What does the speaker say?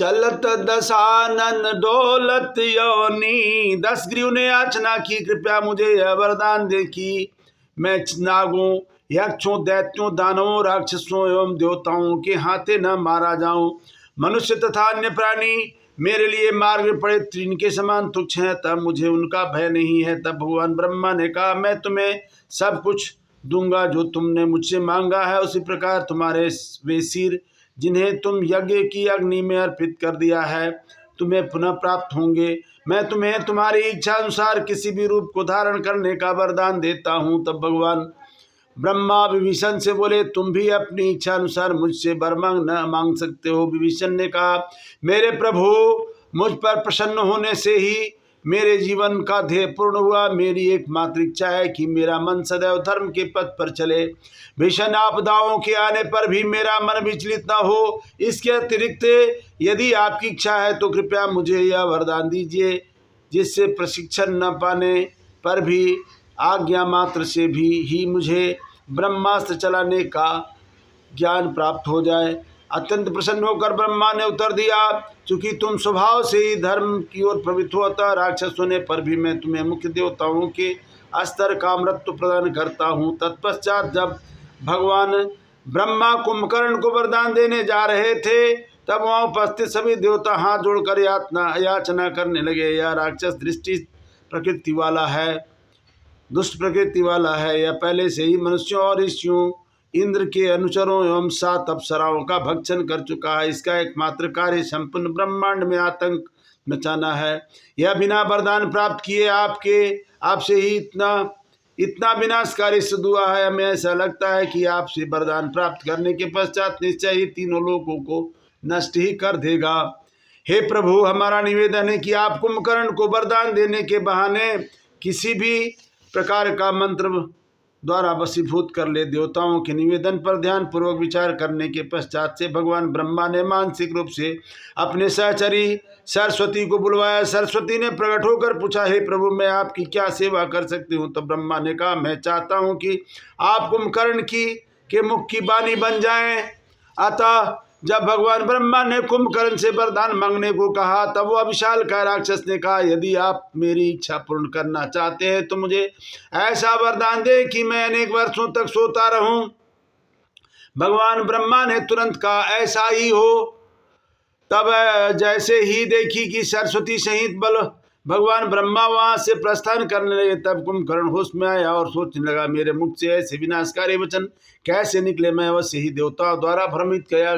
चलत दशानन डोलत योनी। 10 ग्रीव ने याचना की, कृपया मुझे यह वरदान दे कि मैं नागों, यक्षों, दैत्यों, दानवों, राक्षसों एवं देवताओं के हाथे न मारा जाऊं। मनुष्य तथा अन्य प्राणी मेरे लिए मार्ग पड़े तृण के समान तुच्छ हैं, तब मुझे उनका भय नहीं है। तब भगवान ब्रह्मा ने कहा, मैं तुम्हें सब कुछ दूंगा जो तुमने मुझसे मांगा है। उसी प्रकार तुम्हारे वे सिर जिन्हें तुम यज्ञ की अग्नि में अर्पित कर दिया है, तुम्हें पुनः प्राप्त होंगे। मैं तुम्हें तुम्हारी इच्छा अनुसार किसी भी रूप को धारण करने का वरदान देता हूँ। तब भगवान ब्रह्मा विभीषण से बोले, तुम भी अपनी इच्छा अनुसार मुझसे वर मांग सकते हो। विभीषण ने कहा, मेरे प्रभु, मुझ पर प्रसन्न होने से ही मेरे जीवन का ध्येय पूर्ण हुआ। मेरी एकमात्र इच्छा है कि मेरा मन सदैव धर्म के पथ पर चले। भीषण आपदाओं के आने पर भी मेरा मन विचलित न हो। इसके अतिरिक्त यदि आपकी इच्छा है तो कृपया मुझे यह वरदान दीजिए, जिससे प्रशिक्षण न पाने पर भी आज्ञा मात्र से भी ही मुझे ब्रह्मास्त्र चलाने का ज्ञान प्राप्त हो जाए। अत्यंत प्रसन्न होकर ब्रह्मा ने उत्तर दिया, चूंकि तुम स्वभाव से ही धर्म की ओर प्रवृत्त होता, राक्षस होने पर भी मैं तुम्हें मुख्य देवताओं के स्तर का अमृतत्व प्रदान करता हूँ। तत्पश्चात जब भगवान ब्रह्मा कुंभकर्ण को वरदान देने जा रहे थे, तब वहाँ उपस्थित सभी देवता हाथ जोड़कर याचना करने लगे। यह राक्षस दृष्टि प्रकृति वाला है, दुष्ट प्रकृति वाला है। यह पहले से ही मनुष्यों और ऋषियों, इंद्र के अनुचरों एवं 7 अप्सराओं का भक्षण कर चुका है। इसका एकमात्र कार्य संपूर्ण ब्रह्मांड में आतंक मचाना है। यह बिना वरदान प्राप्त किए आपसे ही इतना विनाशकारी सिद्ध हुआ है। हमें ऐसा लगता है कि आपसे वरदान प्राप्त करने के पश्चात निश्चय ही तीनों लोगों को नष्ट ही कर देगा। हे प्रभु, हमारा निवेदन है कि आप कुंभकर्ण को वरदान देने के बहाने किसी भी प्रकार का मंत्र द्वारा वशीभूत कर ले। देवताओं के निवेदन पर ध्यान पूर्वक विचार करने के पश्चात से भगवान ब्रह्मा ने मानसिक रूप से अपने सहचरी सरस्वती को बुलवाया। सरस्वती ने प्रकट होकर पूछा, हे प्रभु, मैं आपकी क्या सेवा कर सकती हूँ। तो ब्रह्मा ने कहा, मैं चाहता हूँ कि आप कुंभकर्ण के मुख की वाणी बन जाएं। अतः जब भगवान ब्रह्मा ने कुंभकर्ण से वरदान मांगने को कहा, तब वह विशालकाय राक्षस ने कहा, यदि आप मेरी इच्छा पूर्ण करना चाहते हैं तो मुझे ऐसा वरदान दे कि मैं अनेक वर्षों तक सोता रहूं। भगवान ब्रह्मा ने तुरंत कहा, ऐसा ही हो। तब जैसे ही देखी कि सरस्वती सहित भगवान ब्रह्मा वहां से प्रस्थान करने लगे, तब कुंभकर्ण होश में आया और सोचने लगा, मेरे मुख से ऐसे विनाशकारी वचन कैसे निकले। मैं अवश्य ही देवताओं द्वारा भ्रमित किया